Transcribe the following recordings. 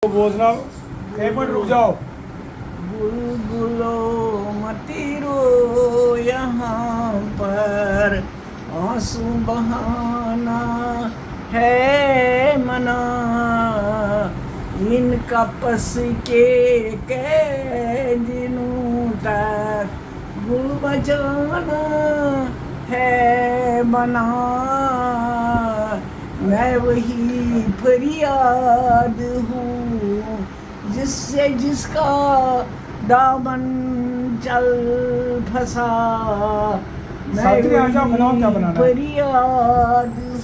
بوزنا ایک منٹ رک جاؤ. بلبلو متی رو یہاں پر آنسو بہانا ہے منا ان کا پس کے دنوں تک گل بجانا ہے بنا میں وہی فریاد ہوں جس سے جس کا دامن چل پھنسا میں وہی فریاد ہوں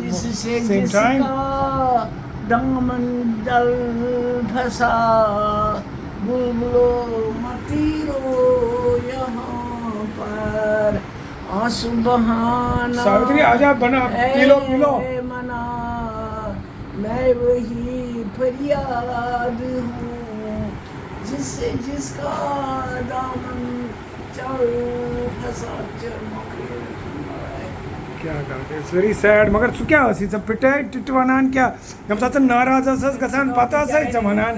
جس سے جس کا دامن چل پھنسا بلبلو متی رو یہاں پر آنسو بہانا ہے منا میں وہی فریاد ہوں جس سے جس کا دامن چل پھنسا. کیا کرتے اٹس ویری سیڈ مگر سُہ کیٛاہ ٲس ییٖژاہ پِٹہِ وَنان کیٛاہ ییٚمہِ ساتہٕ ژٕ ناراض ٲسٕس گژھان پَتہٕ ٲسٕے ژےٚ وَنان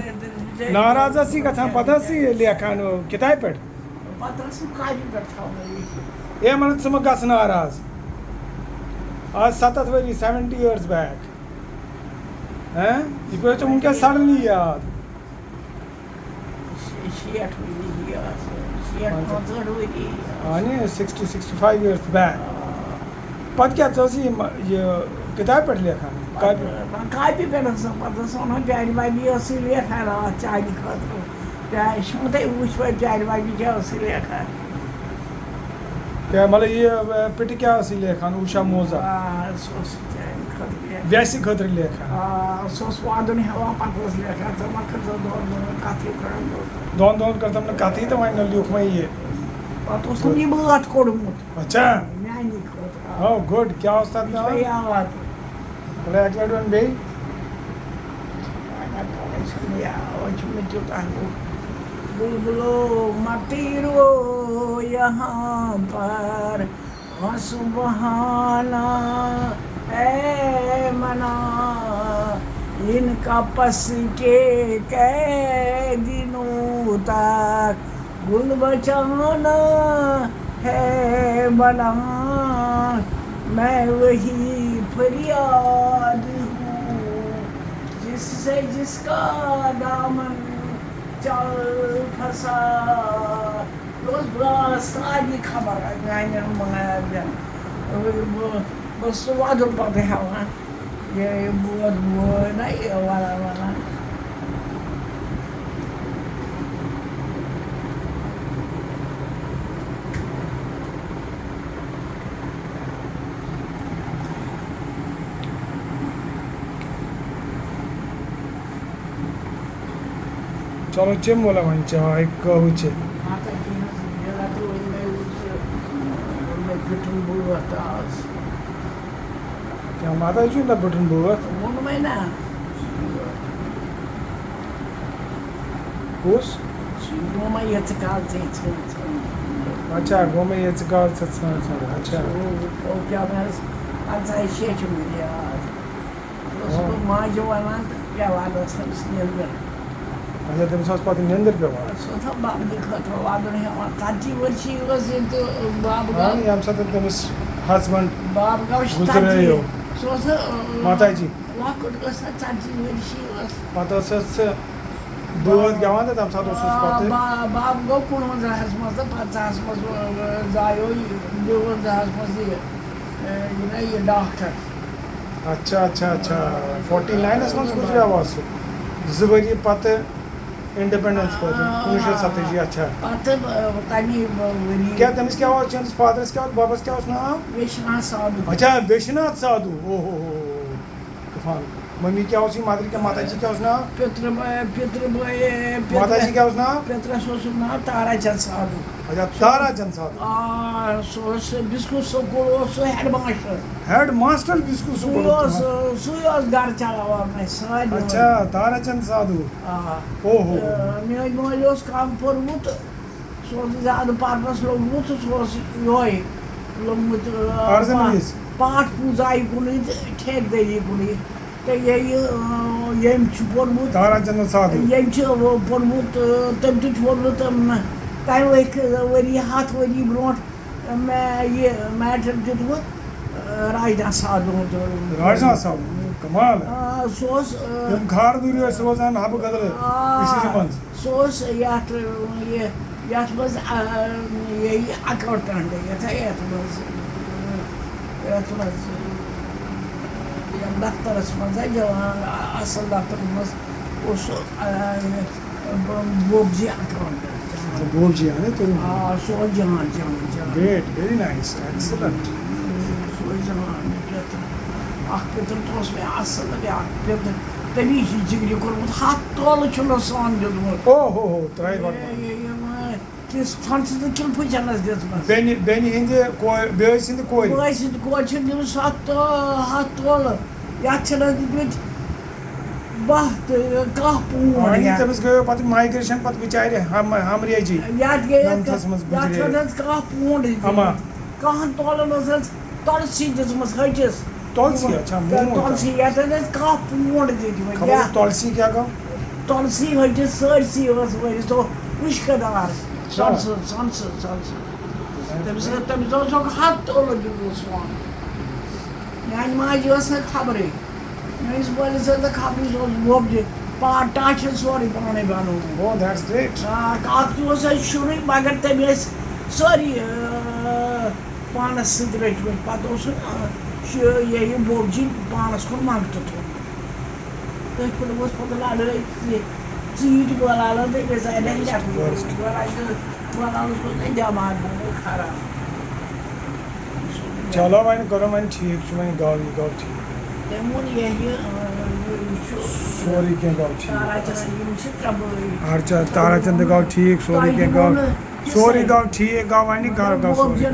ناراض ٲسی گژھان پَتہٕ ٲسٕے لیکھان کِتابہِ پٮ۪ٹھ پَتہٕ ٲسٕم کاپی پٮ۪ٹھ تھاوان اے مطلب ژٕ مہ گژھ ناراض آز 70 ؤری 70 years back یہِ پیٚو ژےٚ وٕنکٮ۪س سڈنلی یاد 60-65 years back پَتہٕ کیٛاہ ژٕ ٲسٕے یہِ کِتابہِ پٮ۪ٹھ لیکھان کاپی پٮ۪ٹھ ٲسٕم پَتہٕ ٲس وَنان پیارِ بابی ٲسٕے لیکھان راتھ چانہِ خٲطرٕ شونٛتٕے وٕچھ پَتہٕ پیارِ بابی کیٛاہ ٲسٕے لیکھان کیٛاہ مطلب یہِ پِٹہِ کیٛاہ ٲسٕے لیکھان اوشا موزا سُہ اوس چانہِ خٲطرٕ ویسہِ خٲطرٕ لیکھان سُہ اوس وادُن ہٮ۪وان پَتہٕ ٲس لیکھان ژٕ مہ کٔرۍزِ دۄن دۄہَن کَتھٕے دۄن دۄہَن کٔرتَم نہٕ کَتھٕے تہٕ وۄنۍ لیوٗکھ وۄنۍ یہِ پَتہٕ اوسُم یہِ بٲتھ کوٚڑمُت اچھا میٛانہِ خٲطرٕ او گُڈ کیٛاہ اوس تَتھ ناو یاد اَکہِ لَٹہِ وَن بیٚیہِ وۄنۍ چھُ مےٚ تیوٗتاہ بلبلو متی رو یہاں پر آنسو بہانا ہے منا ان کا پس کے دنوں تک گل بچانا ہے بنا میں وہی فریاد ہوں جس سے جس کا دامن چل پھنسا. یہ اوس برٛاس سارنٕے خبر میٛانٮ۪ن ماجٮ۪ن بہٕ ٲسٕس سُہ وَدُن پَتہٕ ہٮ۪وان یہِ بوٗد بوے نہ یہِ وَنان چلو چِمو لہ وۄنۍ چاے قہوٕ چے پھِٹُن بٲتھ آز کیٛاہ ماتا چھُے نہ پھٕٹُن بٲتھ ووٚنمَے نا کُس سُہ گوٚو مےٚ یہِ ژٕ کَر ژےٚ ژھٕنۍ اچھا گوٚو مےٚ یہِ ژٕ کر ژٕ ژھٕنۍ اچھا کیٛاہ مےٚ ٲس 15 شیٚچھِ مےٚ یاد اوسُس بہٕ ماجہِ وَنان تہٕ پٮ۪وان ٲس تٔمِس نیٚنٛدٕر اچھا تٔمِس ٲس پَتہٕ نیٚنٛدٕر پٮ۪وان سُہ اوس بَبنہِ خٲطرٕ وَدُن ہٮ۪وان 40 ؤرشی ٲس ییٚتہِ بَب گوٚو ییٚمہِ ساتہٕ تٔمِس ہسبنٛڈ بَب گوٚو گُزریو سُہ اوس ماتاجی لۄکُٹ ٲس نہ 40 ؤرشی ٲس پَتہٕ ٲسٕس ژٕ بٲتھ گٮ۪وان تہٕ تَمہِ ساتہٕ اوسُس پَتہٕ بَب گوٚو 55 منٛز تہٕ 50 منٛز زایو 52 منٛز یہِ ڈاکٹر اچھا اچھا اچھا 49 منٛز گُزریو سُہ 2 ؤری پَتہٕ انڈِپینڈنس خٲطرٕ 1987 اچھا پَتہٕ تَمی ؤری کیٛاہ تٔمِس کیٛاہ اوس چٲنِس فادرَس کیٛاہ اوس بَبَس کیٛاہ اوس ناو ویشناتھ سادوٗ اچھا ویشناتھ سادوٗ او ہو مٔمی کیٛاہ اوس یہِ مَدرِ کیٛاہ ماتاجی کیٛاہ اوس ناو پِترٕ بٲے ماتاجی کیٛاہ اوس ناو پِترَس اوسُم ناو تارا چند سادوٗ اچھا تارا چند سادوٗ سُہ اوس بِسکوٗٹ سکوٗل اوس سُہ head master head master biscuit school سُے اوس گرٕ چلاوان اَسہِ سارنٕے اچھا تارا چند سادوٗ او ہو میٛٲنۍ مٲلۍ اوس کَم پوٚرمُت سُہ اوس زیادٕ پَرنَس لوٚگمُت سُہ اوس یِہوے لوٚگمُت پاٹھ پوٗزایہِ کُنُے تہٕ ٹھیکدٔری کُنُے تہٕ ییٚمۍ چھُ پوٚرمُت تارا چند سادھو ییٚمۍ چھُ پوٚرمُت تٔمۍ تہِ چھُ پوٚرمُت تَمہِ ؤری 10 ؤری برونٛٹھ مےٚ یہِ میٹرِک دیُتمُت راجنا سادھوٗ راجنا سادھو کمال ہے سُہ اوس یم خاردوٗری ٲسۍ روزان حبہٕ قدرٕ کٔشیٖرِ منٛز سُہ اوس یَتھ منٛز اٮ۪کاوٹنٛٹ یَتھ منٛز دفترَس منٛز دِوان اَصٕل دفترَس منٛز اوس سُہ بوبجی اٮ۪کاوٹنٛٹ بوبجی ہے تو سُہ اوس جان گریٹ ویری نایس ایکسلنٹ سُہ اوس جان اَکھ پیٚتٕر تہِ اوس مےٚ اَصٕل بیٛاکھ پیٚتٕر تٔمی چھِ جگری کوٚرمُت 100 تولہٕ چھُنہٕ سون دیُتمُت او ہو ترٛایہِ گۄڈٕ کِس ژھۄنہٕ سٕنٛدِ کِلفٕچَنَس دِژمٕژ بیٚنہِ ہِنٛدِ بٲے سٕنٛدِ کورِ بٲے سٕنٛدِ کورِ چھِنہٕ دِمٕژ 100 تولہٕ یَتھ چھِنہٕ دِتمٕتۍ 10 تہٕ 10 پونٛڈ تٔمِس گٔیو پَتہٕ مایگریشن پَتہٕ بِچارِ ہمریجی یَتھ گٔے نَمتھَس منٛز یَتھ چھُنہٕ حظ 10 پونٛڈ دِتمٕتۍ 10 تولَن ٲس حظ تۄلسی دِژمٕژ ۂٹِس تُلسی اچھا تۄلسی یَتھ حظ ٲسۍ 10 پونٛڈ دِتمٕتۍ تُلسی کیٛاہ گوٚو تۄلسی ۂٹِس سٲرسٕے ٲس ؤرِتھ سُہ مُشکہٕ دار سۄنسہٕ تٔمِس اوسُکھ 100 تولہٕ دیُتمُت سون میٛانہِ ماجہِ ٲس نہٕ خبرٕے میٛٲنِس مٲلِس ٲس نہٕ خبرٕے سُہ اوس وۄبجہِ ٹاچھَن سورُے پانَے بَنومُت اَکھ تہِ اوس اَسہِ شُرُے مگر تٔمۍ ٲسۍ سٲری پانَس سۭتۍ رٔٹۍمٕتۍ پَتہٕ اوسُن یہِ بوبجی پانَس کُن منٛگتہٕ تھوٚمُت تٔتھۍ پٮ۪ٹھ اوس پَتہٕ لَڑٲے ژیٖٹۍ بولالَن تہٕ أمِس آے نہٕ بولالَس گوٚژھ نہٕ دٮ۪ماغ گوٚمُت خراب چلو وۄنۍ کوٚرُن وۄنۍ ٹھیٖک چھُ وۄنۍ گوٚو یہِ گوٚو ٹھیٖک تٔمۍ ووٚن یہِ سورُے کینٛہہ گوٚو ٹھیٖک تارا چند یِم چھِ 3 بٲے اچھا تارا چند گوٚو ٹھیٖک سورُے کینٛہہ گوٚو سورُے گوٚو ٹھیٖک گوٚو وۄنۍ گوٚو سورُے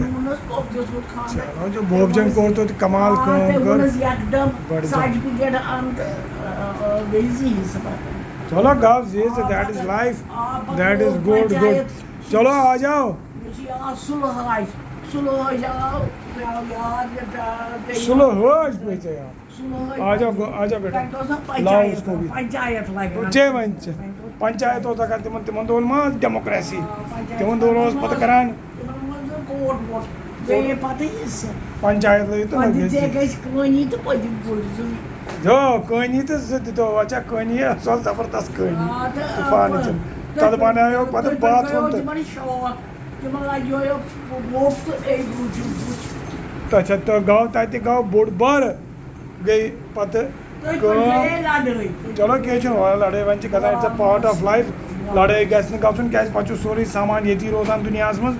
چلو جو بوبجن کوٚر توتہِ کمال کٲم کٔر سرٹِفِکیٹ اَن بیٚیہِ زیٖز چلو گوٚو زیٖز that is life that is good چلو آ جاؤ مےٚ چھُ یاد سُلہٕ حٲج آو یاد سُلہٕ حٲج پیٚیہِ ژےٚ یاد آ جاؤ بیٹا لاؤ اس کو بھی پنچایت چے وۄنۍ ژےٚ پنچایت اوس لگان تِمن دۄہن ما ڈیموکریسی تِمن دۄہن اوس پتہٕ کران پنچایت لٲگِو تہٕ کٲنی تہٕ پٔتِم جو کٲنی تہٕ زٕ دِتو وچا کٲنی سۄ ٲس زبردست کٲنی طوفانٕچ تتھ بناویو پتہٕ باتھ روم تہٕ اچھا تہٕ گوٚو تتہِ گوٚو بوٚڑ بارٕ گٔے پتہٕ چلو کینٛہہ چھُنہٕ لڑٲے وۄنۍ چھِ گژھان it's a part of life لڑٲے گژھِ نہٕ گژھُن کیازِ پتہٕ چھُ سورُے سامان ییٚتی روزان دُنیاہس منٛز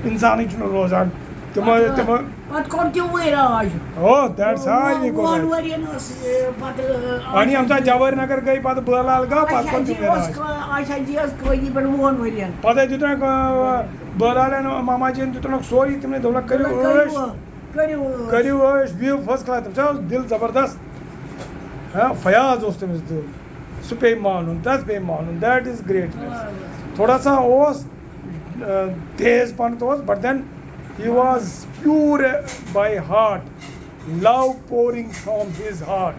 اِنسانٕے چھُنہٕ روزان تِمو سارنٕے کوٚر وۄنۍ ییٚمہِ ساتہٕ جوٲرۍ نگر گٔے پتہٕ بٲلال گوٚو پتہٕ کوٚر تِموٕے راج پتہٕ دِتُکھ بٲلالٮ۪ن ماما جِین دِتُکھ سورُے تِمنٕے دوٚپُکھ کٔرِو عٲش بِہِو فٔسٹ کلاس تٔمِس اوس دِل زبردست فیاض اوس تٔمِس دِل سُہ پیٚیہِ مانُن تَتھ پیٚیہِ مانُن دیٹ اِز گریٹنیس تھوڑا سا اوس تیز پہن اوس but then he was pure by heart love pouring from his heart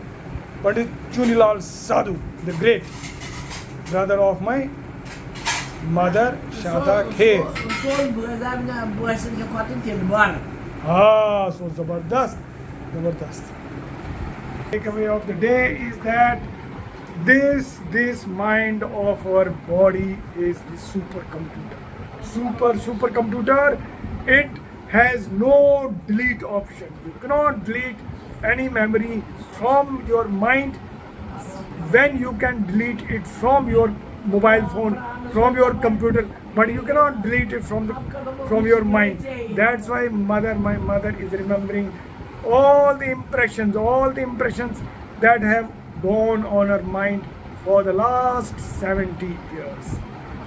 Pandit Chuni Lal Sadhu the great brother of my mother Shanta Kher so zabardast takeaway of the day is that this mind of our body is the supercomputer. It has no delete option. You cannot delete any memory from your mind when you can delete it from your mobile phone, from your computer, but you cannot delete it from your mind. That's why my mother is remembering all the impressions that have gone on her mind for the last 70 years.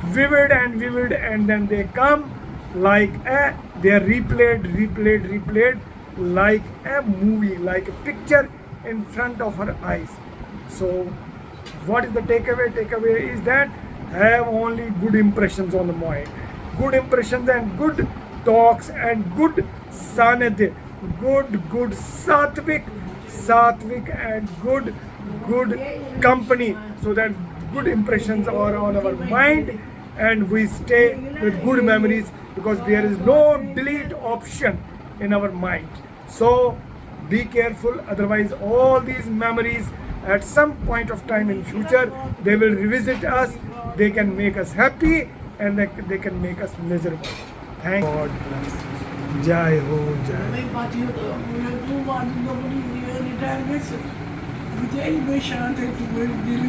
Vivid, and then they come like they are replayed like a movie, like a picture in front of her eyes. So what is the takeaway? Takeaway is that have only good impressions on the mind, good impressions and good talks and good sanadhya, good sattvic and good good company, so that good impressions are on our mind and we stay with good memories, because there is no delete option in our mind. So be careful, otherwise all these memories at some point of time in future they will revisit us. They can make us happy and they can make us miserable. Thank God bless. Jai ho, Jai. Também bateu do lado do bonito, ele disse, tem bem shanta tu ele